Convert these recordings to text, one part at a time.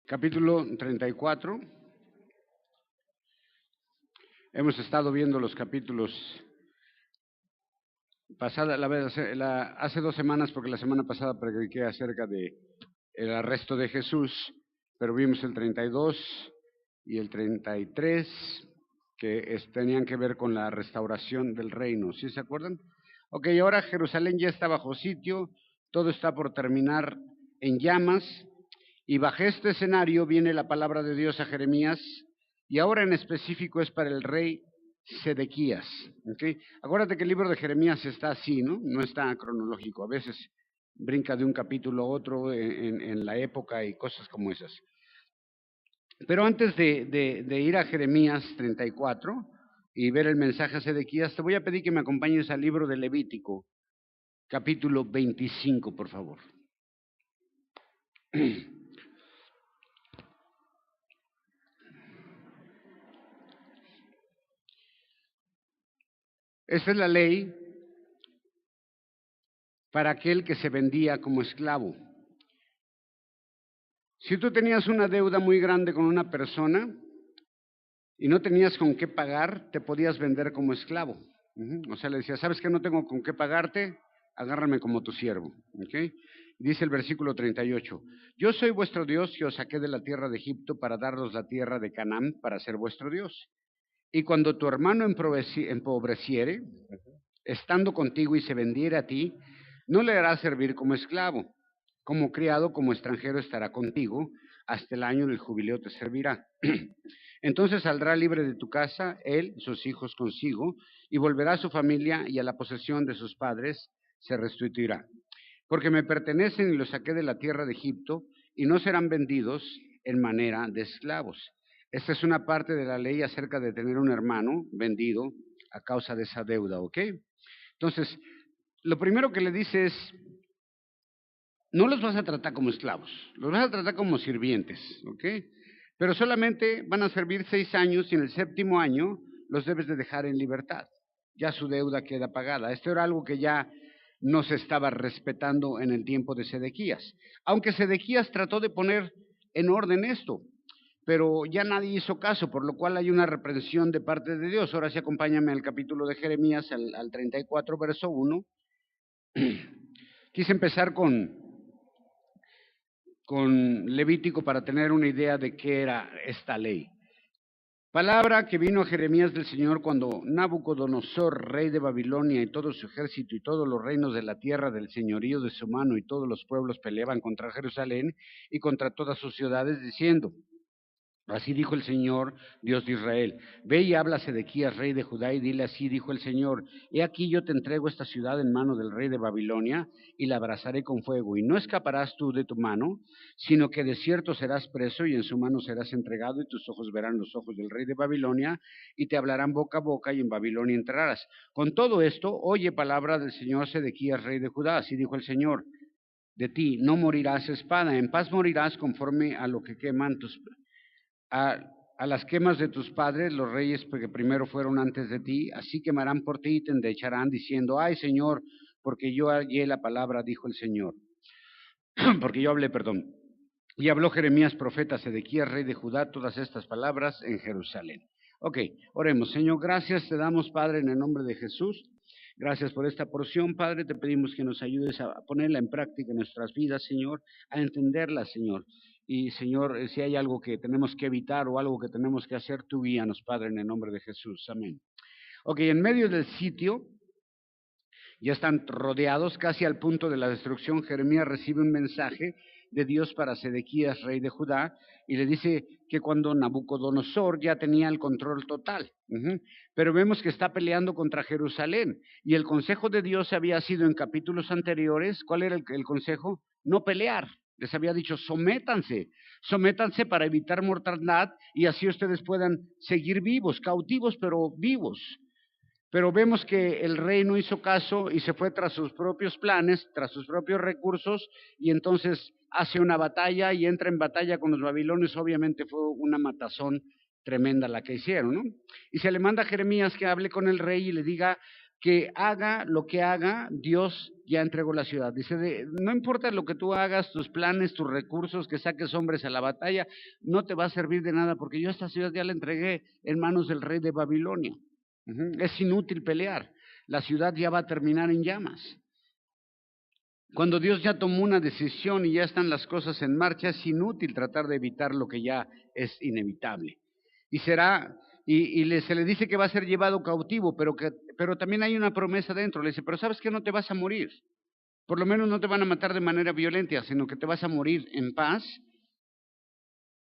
capítulo 34. Hemos estado viendo los capítulos hace 2 semanas, porque la semana pasada prediqué acerca de el arresto de Jesús, pero vimos el 32 y el 33, que tenían que ver con la restauración del reino. ¿Sí se acuerdan? Ok, ahora Jerusalén ya está bajo sitio, todo está por terminar en llamas, y bajo este escenario viene la palabra de Dios a Jeremías, y ahora en específico es para el rey Sedequías. ¿Okay? Acuérdate que el libro de Jeremías está así, ¿no? No está cronológico, a veces brinca de un capítulo a otro en la época y cosas como esas. Pero antes de ir a Jeremías 34 y ver el mensaje a Sedequías, te voy a pedir que me acompañes al libro de Levítico, capítulo 25, por favor. Esta es la ley para aquel que se vendía como esclavo. Si tú tenías una deuda muy grande con una persona y no tenías con qué pagar, te podías vender como esclavo. O sea, le decías, ¿sabes que no tengo con qué pagarte? Agárrame como tu siervo. ¿Okay? Dice el versículo 38, yo soy vuestro Dios que os saqué de la tierra de Egipto para daros la tierra de Canaán para ser vuestro Dios. Y cuando tu hermano empobreciere, estando contigo y se vendiera a ti, no le harás servir como esclavo. Como criado, como extranjero estará contigo, hasta el año del jubileo te servirá. Entonces saldrá libre de tu casa, él y sus hijos consigo, y volverá a su familia y a la posesión de sus padres se restituirá. Porque me pertenecen y los saqué de la tierra de Egipto, y no serán vendidos en manera de esclavos. Esta es una parte de la ley acerca de tener un hermano vendido a causa de esa deuda, ¿ok? Entonces, lo primero que le dice es, no los vas a tratar como esclavos, los vas a tratar como sirvientes, ¿ok? Pero solamente van a servir 6 años y en el 7º año los debes de dejar en libertad. Ya su deuda queda pagada. Esto era algo que ya no se estaba respetando en el tiempo de Sedequías. Aunque Sedequías trató de poner en orden esto, pero ya nadie hizo caso, por lo cual hay una reprensión de parte de Dios. Ahora sí, acompáñame al capítulo de Jeremías, al 34, verso 1. Quise empezar con Levítico para tener una idea de qué era esta ley. Palabra que vino a Jeremías del Señor cuando Nabucodonosor, rey de Babilonia, y todo su ejército y todos los reinos de la tierra del señorío de su mano y todos los pueblos peleaban contra Jerusalén y contra todas sus ciudades, diciendo, así dijo el Señor, Dios de Israel, ve y habla a Sedequías, rey de Judá, y dile así, dijo el Señor, he aquí yo te entrego esta ciudad en mano del rey de Babilonia, y la abrazaré con fuego, y no escaparás tú de tu mano, sino que de cierto serás preso, y en su mano serás entregado, y tus ojos verán los ojos del rey de Babilonia, y te hablarán boca a boca, y en Babilonia entrarás. Con todo esto, oye palabra del Señor Sedequías, rey de Judá, así dijo el Señor, de ti no morirás espada, en paz morirás conforme a lo que queman a las quemas de tus padres, los reyes que primero fueron antes de ti, así quemarán por ti y te endecharán diciendo, ay Señor, porque yo hallé la palabra, dijo el Señor. Porque yo hablé, perdón. Y habló Jeremías, profeta, Sedequías, rey de Judá, todas estas palabras en Jerusalén. Ok, oremos. Señor, gracias te damos, Padre, en el nombre de Jesús. Gracias por esta porción, Padre. Te pedimos que nos ayudes a ponerla en práctica en nuestras vidas, Señor, a entenderla, Señor. Y, Señor, si hay algo que tenemos que evitar o algo que tenemos que hacer, tú guíanos, Padre, en el nombre de Jesús. Amén. Ok, en medio del sitio, ya están rodeados casi al punto de la destrucción. Jeremías recibe un mensaje de Dios para Sedequías, rey de Judá, y le dice que cuando Nabucodonosor ya tenía el control total, pero vemos que está peleando contra Jerusalén, y el consejo de Dios había sido en capítulos anteriores, ¿cuál era el consejo? No pelear. Les había dicho, sométanse para evitar mortandad, y así ustedes puedan seguir vivos, cautivos, pero vivos. Pero vemos que el rey no hizo caso y se fue tras sus propios planes, tras sus propios recursos, y entonces hace una batalla y entra en batalla con los babilonios. Obviamente fue una matazón tremenda la que hicieron, ¿no? Y se le manda a Jeremías que hable con el rey y le diga que haga lo que haga, Dios ya entregó la ciudad. Dice, no importa lo que tú hagas, tus planes, tus recursos, que saques hombres a la batalla, no te va a servir de nada, porque yo esta ciudad ya la entregué en manos del rey de Babilonia. Es inútil pelear, la ciudad ya va a terminar en llamas. Cuando Dios ya tomó una decisión y ya están las cosas en marcha, es inútil tratar de evitar lo que ya es inevitable. Y será, se le dice que va a ser llevado cautivo, pero también hay una promesa dentro. Le dice, pero sabes que no te vas a morir. Por lo menos no te van a matar de manera violenta, sino que te vas a morir en paz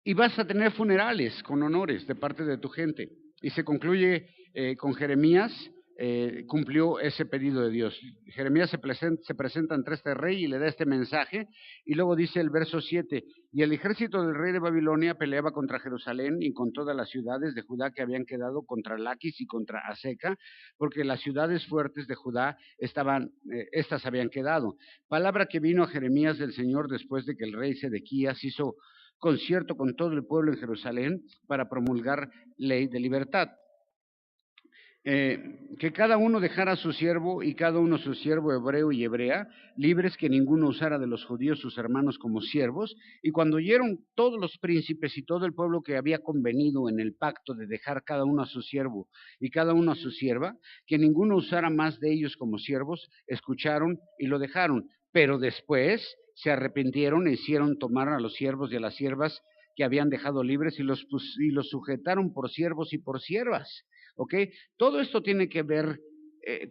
y vas a tener funerales con honores de parte de tu gente. Y se concluye con Jeremías, cumplió ese pedido de Dios. Jeremías se presenta ante este rey y le da este mensaje, y luego dice el verso 7, y el ejército del rey de Babilonia peleaba contra Jerusalén y con todas las ciudades de Judá que habían quedado, contra Laquis y contra Aseca, porque las ciudades fuertes de Judá estas habían quedado. Palabra que vino a Jeremías del Señor después de que el rey Sedequías hizo concierto con todo el pueblo en Jerusalén para promulgar ley de libertad. Que cada uno dejara a su siervo y cada uno su siervo hebreo y hebrea, libres, que ninguno usara de los judíos sus hermanos como siervos. Y cuando oyeron todos los príncipes y todo el pueblo que había convenido en el pacto de dejar cada uno a su siervo y cada uno a su sierva, que ninguno usara más de ellos como siervos, escucharon y lo dejaron. Pero después se arrepintieron e hicieron tomar a los siervos y a las siervas que habían dejado libres y los sujetaron por siervos y por siervas. ¿Ok? Todo esto tiene que ver,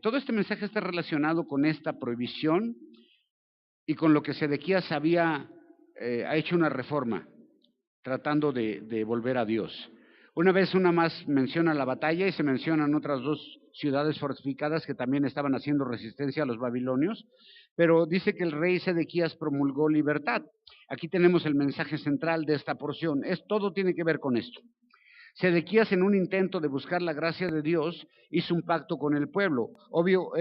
todo este mensaje está relacionado con esta prohibición y con lo que Sedequías ha hecho una reforma, tratando de volver a Dios. Una más menciona la batalla y se mencionan otras dos ciudades fortificadas que también estaban haciendo resistencia a los babilonios, pero dice que el rey Sedequías promulgó libertad. Aquí tenemos el mensaje central de esta porción. Todo tiene que ver con esto. Sedequías, en un intento de buscar la gracia de Dios, hizo un pacto con el pueblo. Obvio,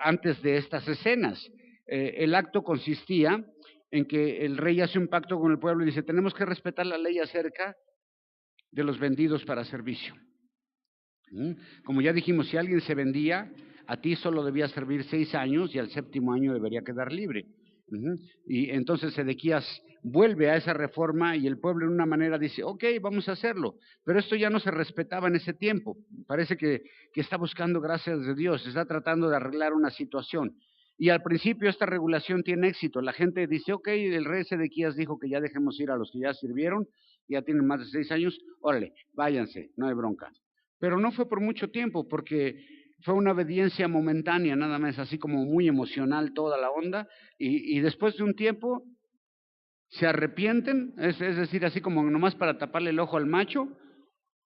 antes de estas escenas, el acto consistía en que el rey hace un pacto con el pueblo y dice, tenemos que respetar la ley acerca de los vendidos para servicio. Como ya dijimos, si alguien se vendía, a ti solo debía servir 6 años y al 7º año debería quedar libre. Y entonces Sedequías vuelve a esa reforma y el pueblo en una manera dice, ok, vamos a hacerlo, pero esto ya no se respetaba en ese tiempo. Parece que está buscando gracias de Dios, está tratando de arreglar una situación. Y al principio esta regulación tiene éxito, la gente dice, ok, el rey Sedequías dijo que ya dejemos ir a los que ya sirvieron, ya tienen más de 6 años, órale, váyanse, no hay bronca. Pero no fue por mucho tiempo, porque fue una obediencia momentánea, nada más, así como muy emocional toda la onda, y después de un tiempo se arrepienten, es decir, así como nomás para taparle el ojo al macho,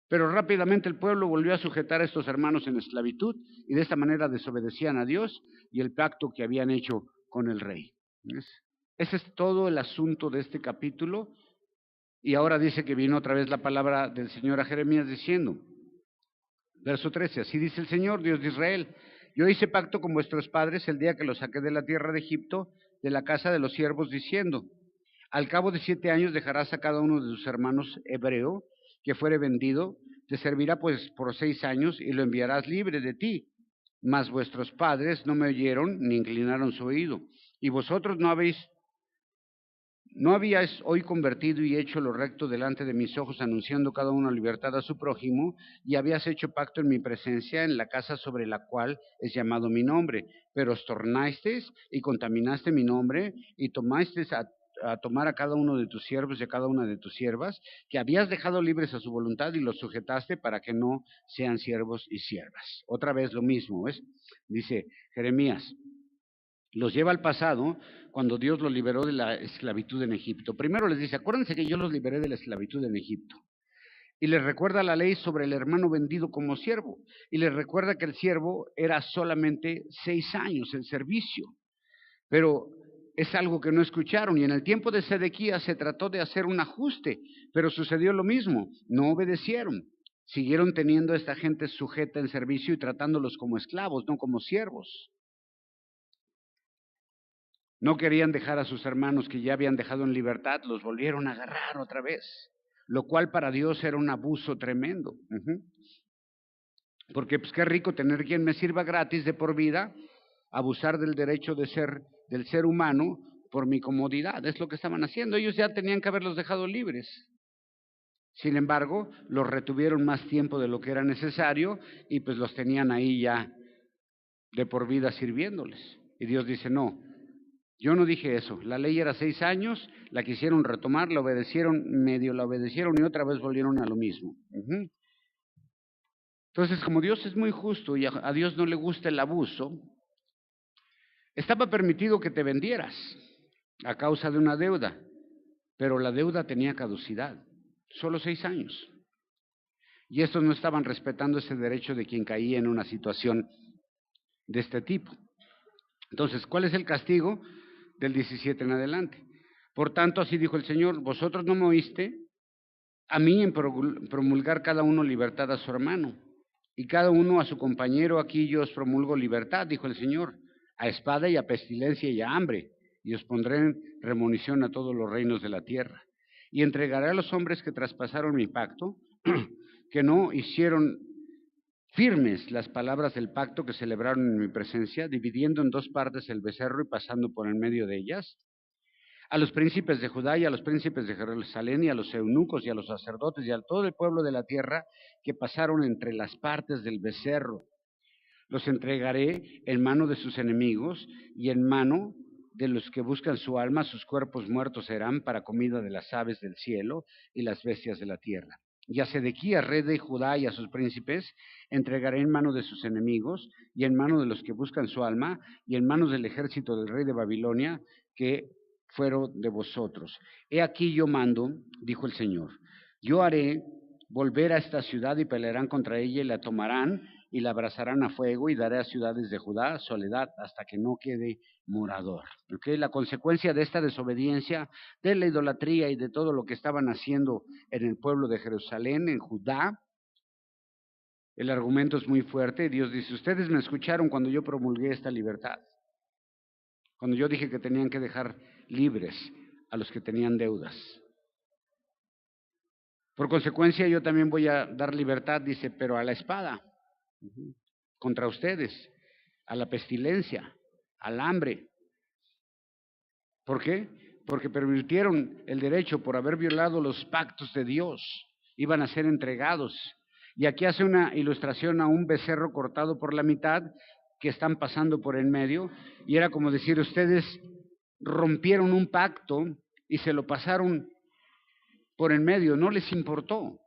pero rápidamente el pueblo volvió a sujetar a estos hermanos en esclavitud, y de esta manera desobedecían a Dios y el pacto que habían hecho con el rey. Ese es todo el asunto de este capítulo, y ahora dice que vino otra vez la palabra del Señor a Jeremías diciendo, verso 13, así dice el Señor, Dios de Israel, yo hice pacto con vuestros padres el día que los saqué de la tierra de Egipto, de la casa de los siervos, diciendo, al cabo de 7 años dejarás a cada uno de tus hermanos hebreo que fuere vendido, te servirá pues por 6 años y lo enviarás libre de ti. Mas vuestros padres no me oyeron ni inclinaron su oído, y vosotros no habíais hoy convertido y hecho lo recto delante de mis ojos, anunciando cada uno libertad a su prójimo, y habías hecho pacto en mi presencia en la casa sobre la cual es llamado mi nombre. Pero os tornasteis y contaminaste mi nombre, y tomasteis a tomar a cada uno de tus siervos y a cada una de tus siervas, que habías dejado libres a su voluntad, y los sujetaste para que no sean siervos y siervas. Otra vez lo mismo, ¿ves? Dice Jeremías, los lleva al pasado cuando Dios los liberó de la esclavitud en Egipto. Primero les dice, acuérdense que yo los liberé de la esclavitud en Egipto. Y les recuerda la ley sobre el hermano vendido como siervo. Y les recuerda que el siervo era solamente 6 años el servicio. Pero es algo que no escucharon. Y en el tiempo de Sedequías se trató de hacer un ajuste, pero sucedió lo mismo. No obedecieron. Siguieron teniendo a esta gente sujeta en servicio y tratándolos como esclavos, no como siervos. No querían dejar a sus hermanos que ya habían dejado en libertad, los volvieron a agarrar otra vez, lo cual para Dios era un abuso tremendo. Porque pues qué rico tener quien me sirva gratis de por vida, abusar del derecho de ser del ser humano por mi comodidad. Es lo que estaban haciendo. Ellos ya tenían que haberlos dejado libres. Sin embargo, los retuvieron más tiempo de lo que era necesario y pues los tenían ahí ya de por vida sirviéndoles. Y Dios dice, no, yo no dije eso. La ley era 6 años, la quisieron retomar, la obedecieron, medio la obedecieron y otra vez volvieron a lo mismo. Entonces, como Dios es muy justo y a Dios no le gusta el abuso, estaba permitido que te vendieras a causa de una deuda, pero la deuda tenía caducidad, solo 6 años. Y estos no estaban respetando ese derecho de quien caía en una situación de este tipo. Entonces, ¿cuál es el castigo? Del 17 en adelante. Por tanto, así dijo el Señor, vosotros no me oíste a mí en promulgar cada uno libertad a su hermano, y cada uno a su compañero. Aquí yo os promulgo libertad, dijo el Señor, a espada y a pestilencia y a hambre, y os pondré en remonición a todos los reinos de la tierra. Y entregaré a los hombres que traspasaron mi pacto, que no hicieron firmes las palabras del pacto que celebraron en mi presencia, dividiendo en 2 partes el becerro y pasando por en medio de ellas, a los príncipes de Judá y a los príncipes de Jerusalén y a los eunucos y a los sacerdotes y a todo el pueblo de la tierra que pasaron entre las partes del becerro. Los entregaré en mano de sus enemigos y en mano de los que buscan su alma. Sus cuerpos muertos serán para comida de las aves del cielo y las bestias de la tierra. Y a Sedequías, rey de Judá, y a sus príncipes entregaré en mano de sus enemigos y en mano de los que buscan su alma y en manos del ejército del rey de Babilonia, que fueron de vosotros. He aquí yo mando, dijo el Señor, yo haré volver a esta ciudad y pelearán contra ella y la tomarán y la abrazarán a fuego, y daré a ciudades de Judá soledad hasta que no quede morador. ¿Okay? La consecuencia de esta desobediencia, de la idolatría y de todo lo que estaban haciendo en el pueblo de Jerusalén, en Judá, el argumento es muy fuerte. Dios dice, ustedes me escucharon cuando yo promulgué esta libertad, cuando yo dije que tenían que dejar libres a los que tenían deudas. Por consecuencia, yo también voy a dar libertad, dice, pero a la espada, contra ustedes, a la pestilencia, al hambre. ¿Por qué? Porque pervirtieron el derecho por haber violado los pactos de Dios. Iban a ser entregados. Y aquí hace una ilustración a un becerro cortado por la mitad que están pasando por en medio. Y era como decir, ustedes rompieron un pacto y se lo pasaron por en medio, no les importó.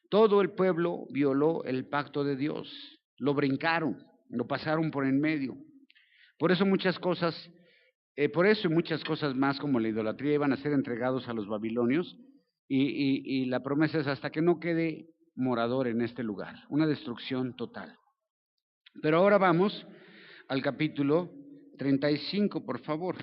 Todo el pueblo violó el pacto de Dios, lo brincaron, lo pasaron por en medio. Por eso muchas cosas, por eso y muchas cosas más como la idolatría iban a ser entregados a los babilonios y la promesa es hasta que no quede morador en este lugar, una destrucción total. Pero ahora vamos al capítulo 35, por favor.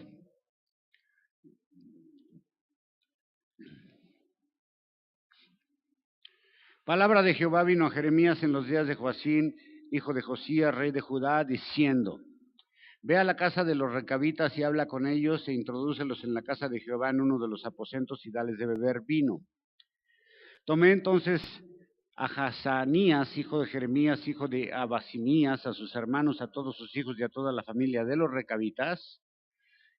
Palabra de Jehová vino a Jeremías en los días de Joacín, hijo de Josías, rey de Judá, diciendo, ve a la casa de los recabitas y habla con ellos e introdúcelos en la casa de Jehová en uno de los aposentos y dales de beber vino. Tomé entonces a Hazanías, hijo de Jeremías, hijo de Abasimías, a sus hermanos, a todos sus hijos y a toda la familia de los recabitas,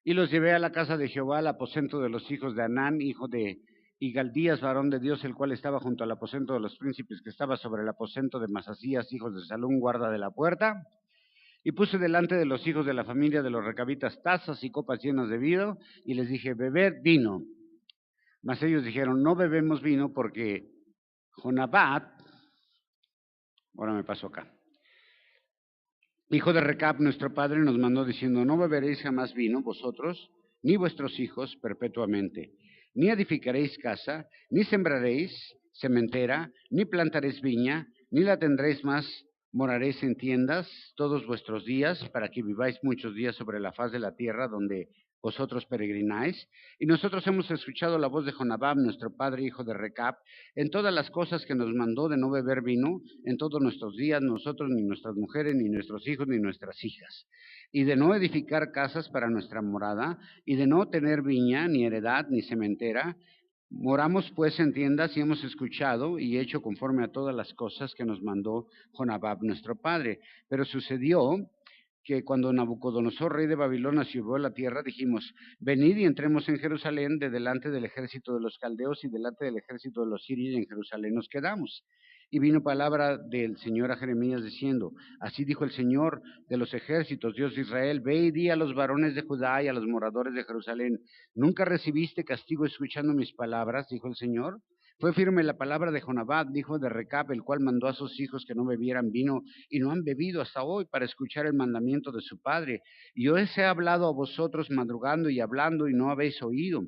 y los llevé a la casa de Jehová, al aposento de los hijos de Anán, hijo de Igaldías, varón de Dios, el cual estaba junto al aposento de los príncipes, que estaba sobre el aposento de Masasías, hijos de Salún, guarda de la puerta. Y puse delante de los hijos de la familia de los recabitas tazas y copas llenas de vino, y les dije, bebed vino. Mas ellos dijeron, no bebemos vino porque Jonadab, ahora me paso acá, hijo de Recab, nuestro padre, nos mandó diciendo, no beberéis jamás vino vosotros, ni vuestros hijos perpetuamente, ni edificaréis casa, ni sembraréis sementera, ni plantaréis viña, ni la tendréis más, moraréis en tiendas todos vuestros días, para que viváis muchos días sobre la faz de la tierra donde vosotros peregrináis. Y nosotros hemos escuchado la voz de Jonadab, nuestro padre, hijo de Recab, en todas las cosas que nos mandó de no beber vino, en todos nuestros días, nosotros, ni nuestras mujeres, ni nuestros hijos, ni nuestras hijas, y de no edificar casas para nuestra morada, y de no tener viña, ni heredad, ni sementera, Moramos pues en tiendas y hemos escuchado y hecho conforme a todas las cosas que nos mandó Jonadab nuestro padre. Pero sucedió que cuando Nabucodonosor, rey de Babilonia, subió a la tierra, dijimos, venid y entremos en Jerusalén de delante del ejército de los caldeos y delante del ejército de los sirios, y en Jerusalén nos quedamos. Y vino palabra del Señor a Jeremías diciendo, así dijo el Señor de los ejércitos, Dios de Israel, ve y di a los varones de Judá y a los moradores de Jerusalén, ¿nunca recibiste castigo escuchando mis palabras? Dijo el Señor. Fue firme la palabra de Jonadab, hijo de Recab, el cual mandó a sus hijos que no bebieran vino, y no han bebido hasta hoy para escuchar el mandamiento de su padre. Y yo os he hablado a vosotros madrugando y hablando, y no habéis oído.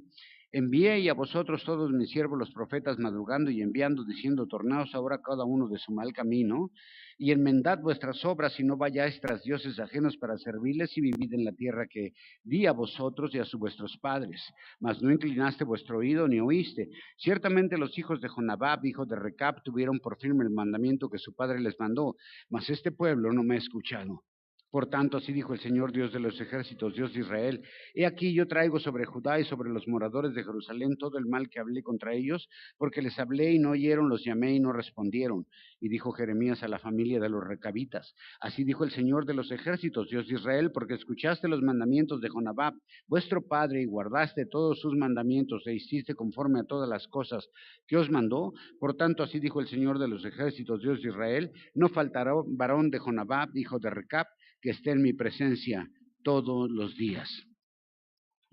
Envié y a vosotros todos mis siervos los profetas madrugando y enviando, diciendo, tornaos ahora cada uno de su mal camino, y enmendad vuestras obras, y no vayáis tras dioses ajenos para servirles, y vivid en la tierra que di a vosotros y a vuestros padres. Mas no inclinaste vuestro oído ni oíste. Ciertamente los hijos de Jonadab, hijo de Recab, tuvieron por firme el mandamiento que su padre les mandó, mas este pueblo no me ha escuchado. Por tanto, así dijo el Señor Dios de los ejércitos, Dios de Israel, he aquí yo traigo sobre Judá y sobre los moradores de Jerusalén todo el mal que hablé contra ellos, porque les hablé y no oyeron, los llamé y no respondieron. Y dijo Jeremías a la familia de los recabitas, así dijo el Señor de los ejércitos, Dios de Israel, porque escuchaste los mandamientos de Jonadab, vuestro padre, y guardaste todos sus mandamientos, e hiciste conforme a todas las cosas que os mandó. Por tanto, así dijo el Señor de los ejércitos, Dios de Israel, no faltará varón de Jonadab, hijo de Recab, que esté en mi presencia todos los días.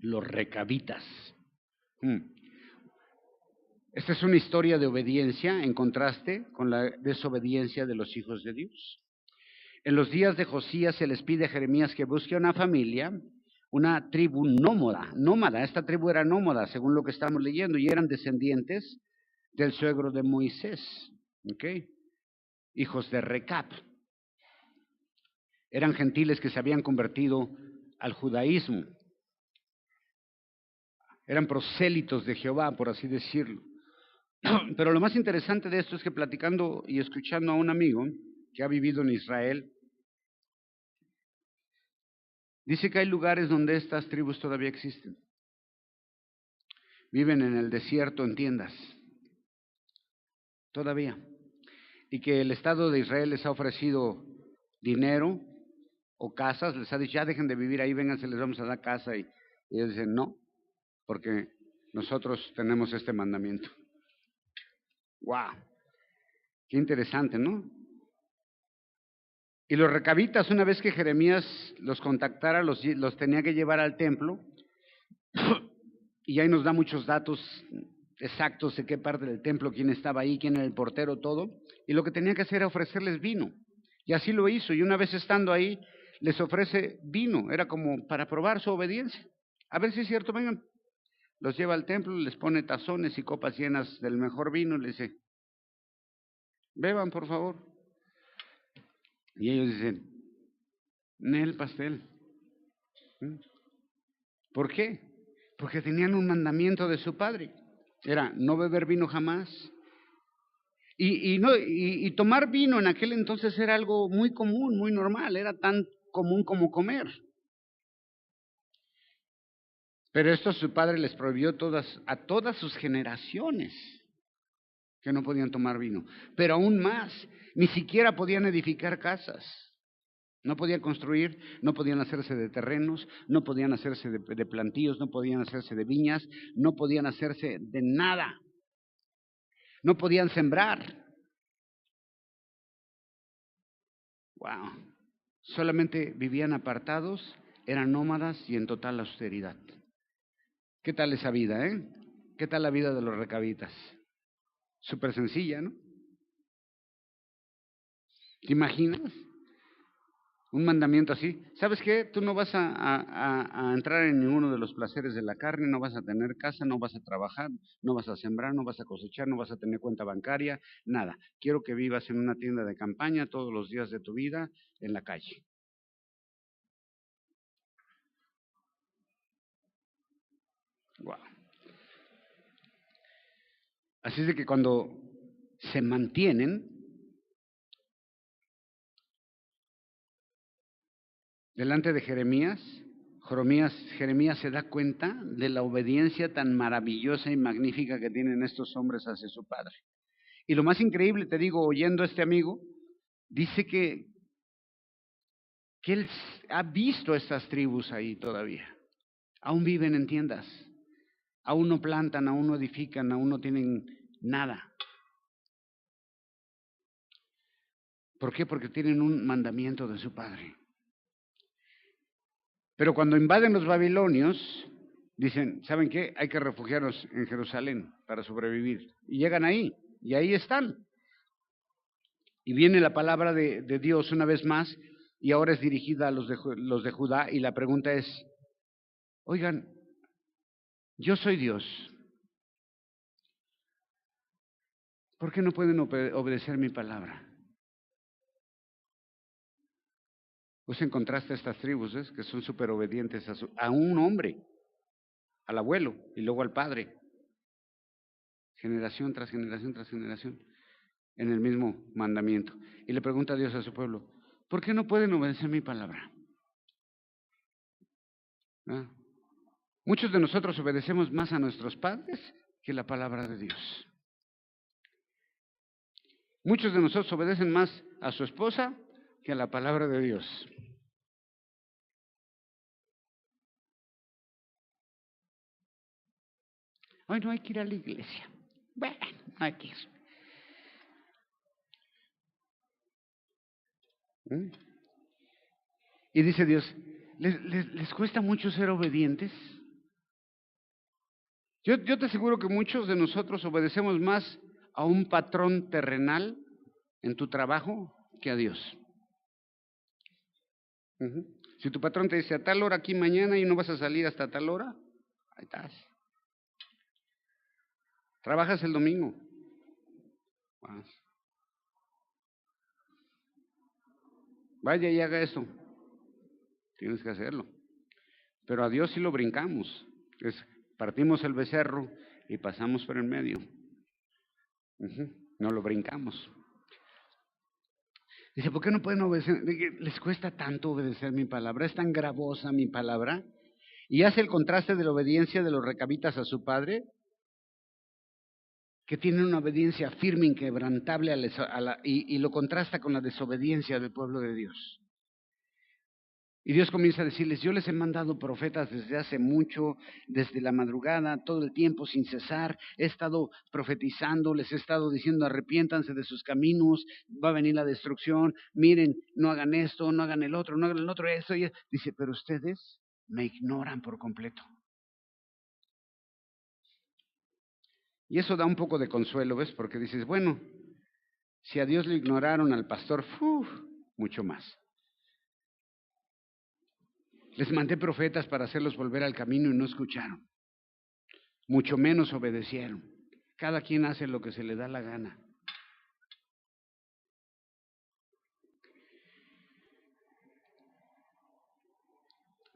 Los recabitas. Esta es una historia de obediencia en contraste con la desobediencia de los hijos de Dios. En los días de Josías se les pide a Jeremías que busque una familia, una tribu nómada. Esta tribu era nómada, según lo que estamos leyendo, y eran descendientes del suegro de Moisés, hijos de Recab. Eran gentiles que se habían convertido al judaísmo. Eran prosélitos de Jehová, por así decirlo. Pero lo más interesante de esto es que platicando y escuchando a un amigo que ha vivido en Israel, dice que hay lugares donde estas tribus todavía existen. Viven en el desierto en tiendas, todavía. Y que el Estado de Israel les ha ofrecido dinero o casas, les ha dicho, ya dejen de vivir ahí, vénganse, les vamos a dar casa. Y ellos dicen, no, porque nosotros tenemos este mandamiento. ¡Wow! Qué interesante, ¿no? Y los recabitas, una vez que Jeremías los contactara, los tenía que llevar al templo, y ahí nos da muchos datos exactos de qué parte del templo, quién estaba ahí, quién era el portero, todo, y lo que tenía que hacer era ofrecerles vino, y así lo hizo, y una vez estando ahí, les ofrece vino, era como para probar su obediencia, a ver si es cierto, vengan, los lleva al templo, les pone tazones y copas llenas del mejor vino, y les dice, beban por favor, y ellos dicen, Nel pastel. ¿Por qué? Porque tenían un mandamiento de su padre. Era no beber vino jamás. Y tomar vino en aquel entonces era algo muy común, muy normal. Era tan común como comer. Pero esto su padre les prohibió a todas sus generaciones que no podían tomar vino. Pero aún más, ni siquiera podían edificar casas. No podían construir, no podían hacerse de terrenos, no podían hacerse de plantíos, no podían hacerse de viñas, no podían hacerse de nada. No podían sembrar. Wow. Solamente vivían apartados, eran nómadas y en total austeridad. ¿Qué tal esa vida, eh? ¿Qué tal la vida de los recabitas? Súper sencilla, ¿no? ¿Te imaginas? Un mandamiento así. ¿Sabes qué? Tú no vas a entrar en ninguno de los placeres de la carne, no vas a tener casa, no vas a trabajar, no vas a sembrar, no vas a cosechar, no vas a tener cuenta bancaria, nada. Quiero que vivas en una tienda de campaña todos los días de tu vida en la calle. Wow. Así es de que cuando se mantienen delante de Jeremías, Jeremías se da cuenta de la obediencia tan maravillosa y magnífica que tienen estos hombres hacia su padre. Y lo más increíble, te digo, oyendo a este amigo, dice que él ha visto estas tribus ahí todavía. Aún viven en tiendas, aún no plantan, aún no edifican, aún no tienen nada. ¿Por qué? Porque tienen un mandamiento de su padre. Pero cuando invaden los babilonios, dicen, ¿saben qué? Hay que refugiarnos en Jerusalén para sobrevivir. Y llegan ahí, y ahí están. Y viene la palabra de Dios una vez más, y ahora es dirigida a los de Judá, y la pregunta es, oigan, yo soy Dios, ¿por qué no pueden obedecer mi palabra? Pues en contraste a estas tribus, ¿ves? Que son súper obedientes a un hombre, al abuelo y luego al padre, generación tras generación tras generación, en el mismo mandamiento. Y le pregunta a Dios a su pueblo, ¿por qué no pueden obedecer mi palabra? ¿Ah? Muchos de nosotros obedecemos más a nuestros padres que la palabra de Dios. Muchos de nosotros obedecen más a su esposa que a la palabra de Dios. Hoy no hay que ir a la iglesia. Bueno, no hay que ir. Y dice Dios, ¿les cuesta mucho ser obedientes? Yo te aseguro que muchos de nosotros obedecemos más a un patrón terrenal en tu trabajo que a Dios. Si tu patrón te dice a tal hora aquí mañana y no vas a salir hasta tal hora, ahí estás. ¿Trabajas el domingo? Vas. Vaya y haga eso. Tienes que hacerlo. Pero a Dios sí lo brincamos. Partimos el becerro y pasamos por el medio. No lo brincamos. Dice, ¿por qué no pueden obedecer? ¿Les cuesta tanto obedecer mi palabra? ¿Es tan gravosa mi palabra? Y hace el contraste de la obediencia de los recabitas a su padre, que tienen una obediencia firme, inquebrantable, y lo contrasta con la desobediencia del pueblo de Dios. Y Dios comienza a decirles, yo les he mandado profetas desde hace mucho, desde la madrugada, todo el tiempo sin cesar, he estado profetizando, les he estado diciendo arrepiéntanse de sus caminos, va a venir la destrucción, miren, no hagan esto, no hagan el otro, no hagan el otro, eso. Y dice, pero ustedes me ignoran por completo. Y eso da un poco de consuelo, ¿ves? Porque dices, bueno, si a Dios le ignoraron, al pastor, mucho más. Les mandé profetas para hacerlos volver al camino y no escucharon. Mucho menos obedecieron. Cada quien hace lo que se le da la gana.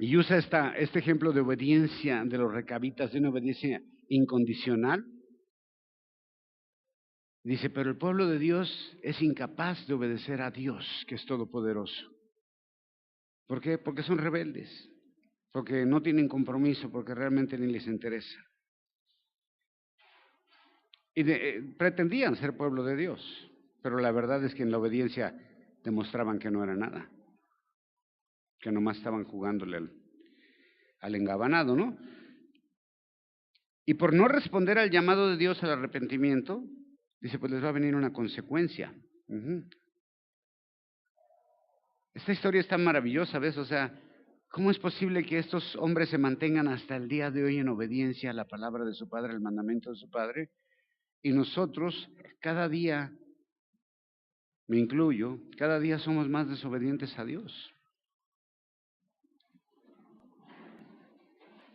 Y usa este ejemplo de obediencia de los recabitas, de una obediencia incondicional. Dice, pero el pueblo de Dios es incapaz de obedecer a Dios, que es todopoderoso. ¿Por qué? Porque son rebeldes, porque no tienen compromiso, porque realmente ni les interesa. Y pretendían ser pueblo de Dios, pero la verdad es que en la obediencia demostraban que no era nada, que nomás estaban jugándole al engabanado, ¿no? Y por no responder al llamado de Dios al arrepentimiento, dice, pues les va a venir una consecuencia. Esta historia está maravillosa, ¿ves? O sea, ¿cómo es posible que estos hombres se mantengan hasta el día de hoy en obediencia a la palabra de su padre, al mandamiento de su padre? Y nosotros, cada día, me incluyo, cada día somos más desobedientes a Dios.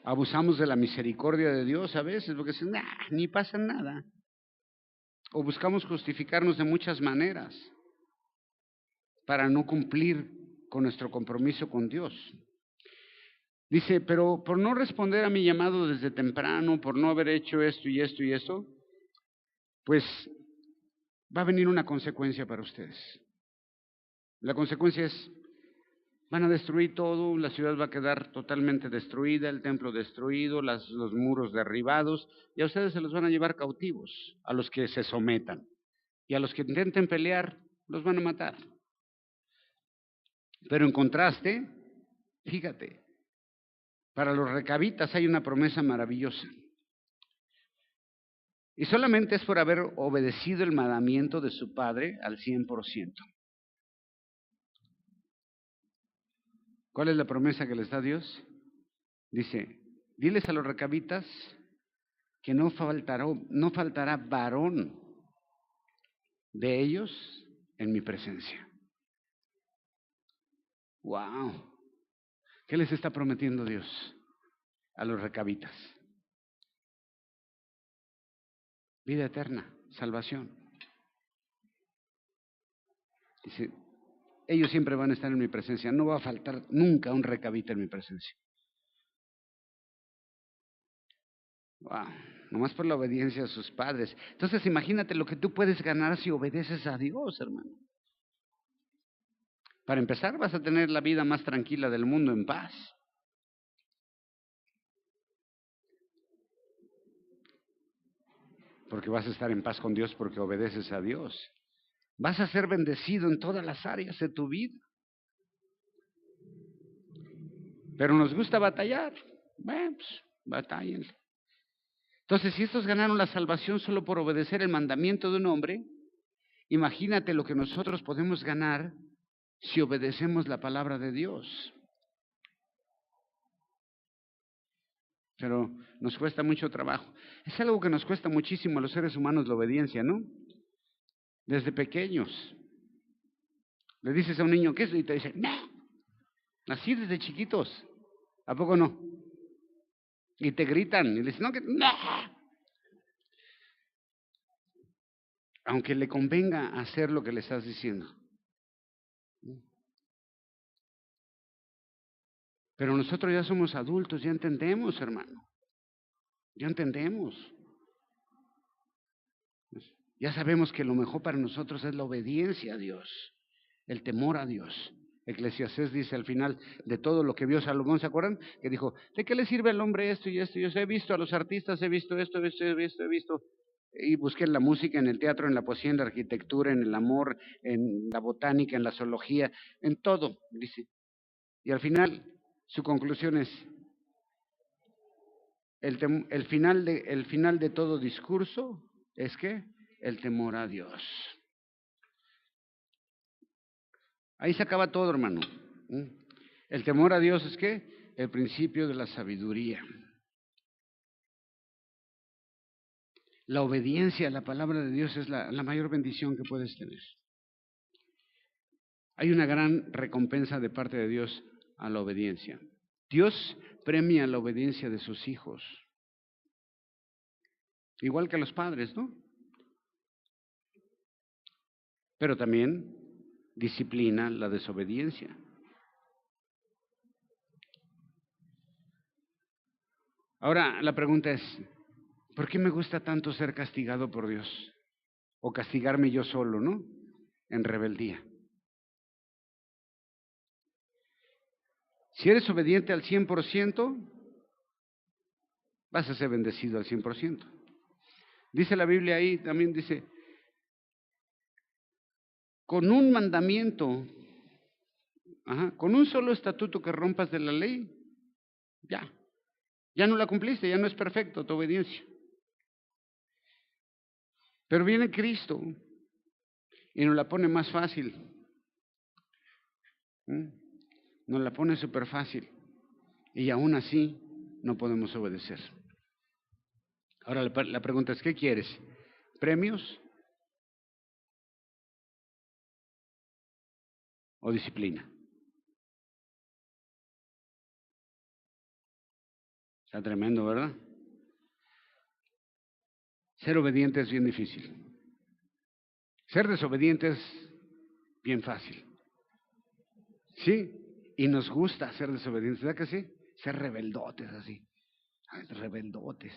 Abusamos de la misericordia de Dios a veces, porque dicen, ni pasa nada. O buscamos justificarnos de muchas maneras para no cumplir con nuestro compromiso con Dios. Dice, pero por no responder a mi llamado desde temprano, por no haber hecho esto y esto y esto, pues va a venir una consecuencia para ustedes. La consecuencia es, Van a destruir todo, la ciudad va a quedar totalmente destruida, el templo destruido, los muros derribados, y a ustedes se los van a llevar cautivos, a los que se sometan. Y a los que intenten pelear, los van a matar. Pero en contraste, fíjate, para los recabitas hay una promesa maravillosa. Y solamente es por haber obedecido el mandamiento de su padre al 100%. ¿Cuál es la promesa que les da Dios? Dice, diles a los recabitas que no faltará varón de ellos en mi presencia. ¡Wow! ¿Qué les está prometiendo Dios a los recabitas? Vida eterna, salvación. Dice, ellos siempre van a estar en mi presencia. No va a faltar nunca un recabita en mi presencia. Wow, nomás por la obediencia a sus padres. Entonces imagínate lo que tú puedes ganar si obedeces a Dios, hermano. Para empezar, vas a tener la vida más tranquila del mundo en paz. Porque vas a estar en paz con Dios porque obedeces a Dios. Vas a ser bendecido en todas las áreas de tu vida. Pero nos gusta batallar. Bueno, pues, batállenle. Entonces, si estos ganaron la salvación solo por obedecer el mandamiento de un hombre, imagínate lo que nosotros podemos ganar si obedecemos la palabra de Dios. Pero nos cuesta mucho trabajo. Es algo que nos cuesta muchísimo a los seres humanos la obediencia, ¿no? Desde pequeños. Le dices a un niño, ¿qué es? Y te dice, no. Así desde chiquitos. ¿A poco no? Y te gritan y le dicen, no, que no. Aunque le convenga hacer lo que le estás diciendo. Pero nosotros ya somos adultos, ya entendemos, hermano. Ya entendemos. Ya sabemos que lo mejor para nosotros es la obediencia a Dios, el temor a Dios. Eclesiastés dice al final de todo lo que vio Salomón, ¿se acuerdan? Que dijo, ¿de qué le sirve al hombre esto y esto? Yo he visto a los artistas, he visto esto, he visto. Y busqué en la música, en el teatro, en la poesía, en la arquitectura, en el amor, en la botánica, en la zoología, en todo, dice. Y al final, su conclusión es, el final de todo discurso es que el temor a Dios. Ahí se acaba todo, hermano. El temor a Dios es que el principio de la sabiduría. La obediencia a la palabra de Dios es la mayor bendición que puedes tener. Hay una gran recompensa de parte de Dios a la obediencia. Dios premia la obediencia de sus hijos. Igual que los padres, ¿no? Pero también disciplina la desobediencia. Ahora, la pregunta es, ¿por qué me gusta tanto ser castigado por Dios? O castigarme yo solo, ¿no? En rebeldía. Si eres obediente al 100%, vas a ser bendecido al 100%. Dice la Biblia ahí, también dice, con un mandamiento, con un solo estatuto que rompas de la ley, ya no la cumpliste, ya no es perfecto tu obediencia. Pero viene Cristo y nos la pone más fácil. Nos la pone súper fácil. Y aún así no podemos obedecer. Ahora la pregunta es, ¿qué quieres? ¿Premios o disciplina? Está tremendo, ¿verdad? Ser obediente es bien difícil. Ser desobediente es bien fácil. ¿Sí? Y nos gusta ser desobedientes, ¿verdad que sí? Ser rebeldotes así. Ay, rebeldotes.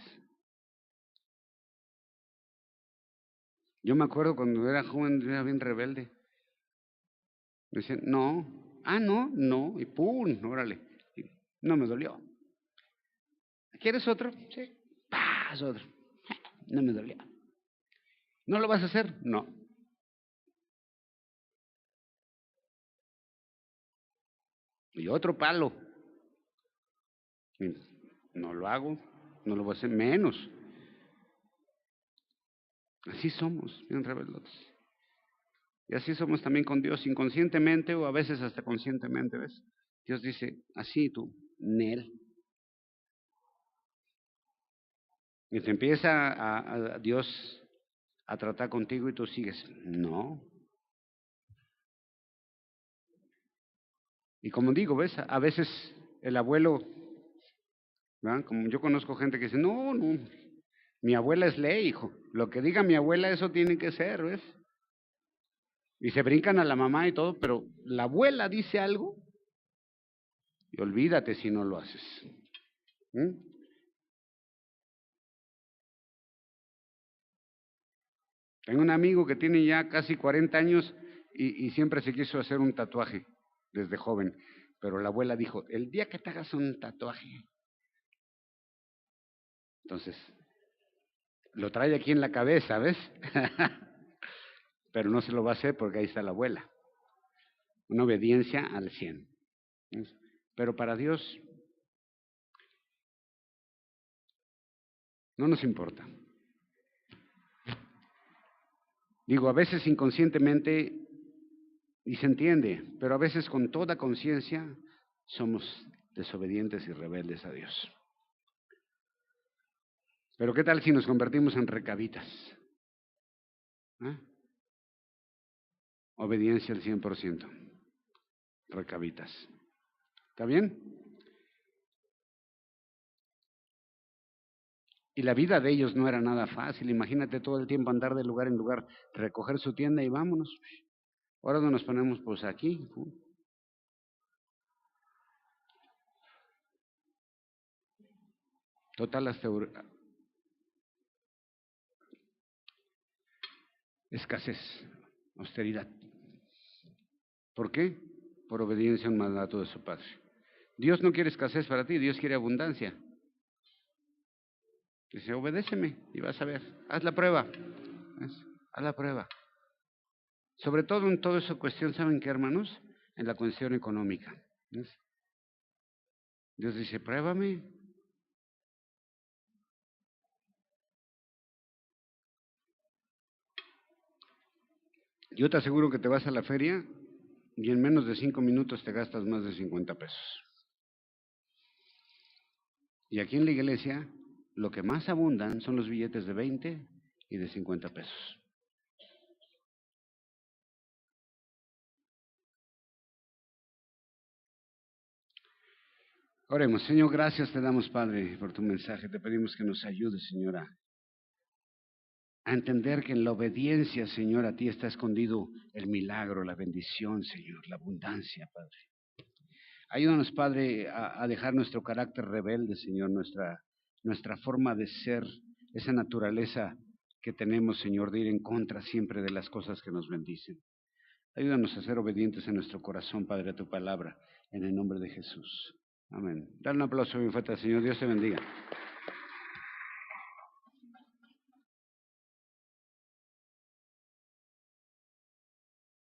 Yo me acuerdo cuando era joven, era bien rebelde. Me decían, no, Ah, no, no, y pum, órale. Y no me dolió. ¿Quieres otro? Sí. ¡Paz! Otro. No me dolió. ¿No lo vas a hacer? No. Y otro palo. Y no lo hago, no lo voy a hacer menos. Así somos, bien rebeldes. Y así somos también con Dios, inconscientemente o a veces hasta conscientemente, ¿ves? Dios dice, así tú, Nel. Y te empieza a Dios a tratar contigo y tú sigues, no. Y como digo, ¿ves? A veces el abuelo, ¿verdad? Como yo conozco gente que dice, no, no, mi abuela es ley, hijo. Lo que diga mi abuela, eso tiene que ser, ¿ves? Y se brincan a la mamá y todo, pero la abuela dice algo y olvídate si no lo haces. ¿Mm? Tengo un amigo que tiene ya casi 40 años y siempre se quiso hacer un tatuaje desde joven, pero la abuela dijo, el día que te hagas un tatuaje, entonces lo trae aquí en la cabeza, ¿ves? Pero no se lo va a hacer porque ahí está la abuela. Una obediencia al 100. Pero para Dios no nos importa. Digo, a veces inconscientemente, y se entiende, pero a veces con toda conciencia somos desobedientes y rebeldes a Dios. Pero ¿qué tal si nos convertimos en recabitas? ¿Eh? Obediencia al 100%. Recabitas. ¿Está bien? Y la vida de ellos no era nada fácil. Imagínate todo el tiempo andar de lugar en lugar, recoger su tienda y vámonos. Ahora no nos ponemos pues aquí. Total escasez, austeridad. ¿Por qué? Por obediencia a un mandato de su padre. Dios no quiere escasez para ti, Dios quiere abundancia. Dice, obedéceme y vas a ver. Haz la prueba. ¿Ves? Haz la prueba. Sobre todo en toda esa cuestión, ¿saben qué, hermanos? En la cuestión económica. ¿Ves? Dios dice, pruébame. Yo te aseguro que te vas a la feria y en menos de 5 minutos te gastas más de 50 pesos. Y aquí en la iglesia, lo que más abundan son los billetes de 20 y de 50 pesos. Oremos, Señor, gracias te damos, Padre, por tu mensaje. Te pedimos que nos ayudes, Señora, a entender que en la obediencia, Señor, a ti está escondido el milagro, la bendición, Señor, la abundancia, Padre. Ayúdanos, Padre, a dejar nuestro carácter rebelde, Señor, nuestra forma de ser, esa naturaleza que tenemos, Señor, de ir en contra siempre de las cosas que nos bendicen. Ayúdanos a ser obedientes en nuestro corazón, Padre, a tu palabra, en el nombre de Jesús. Amén. Dale un aplauso bien fuerte al Señor. Dios te bendiga.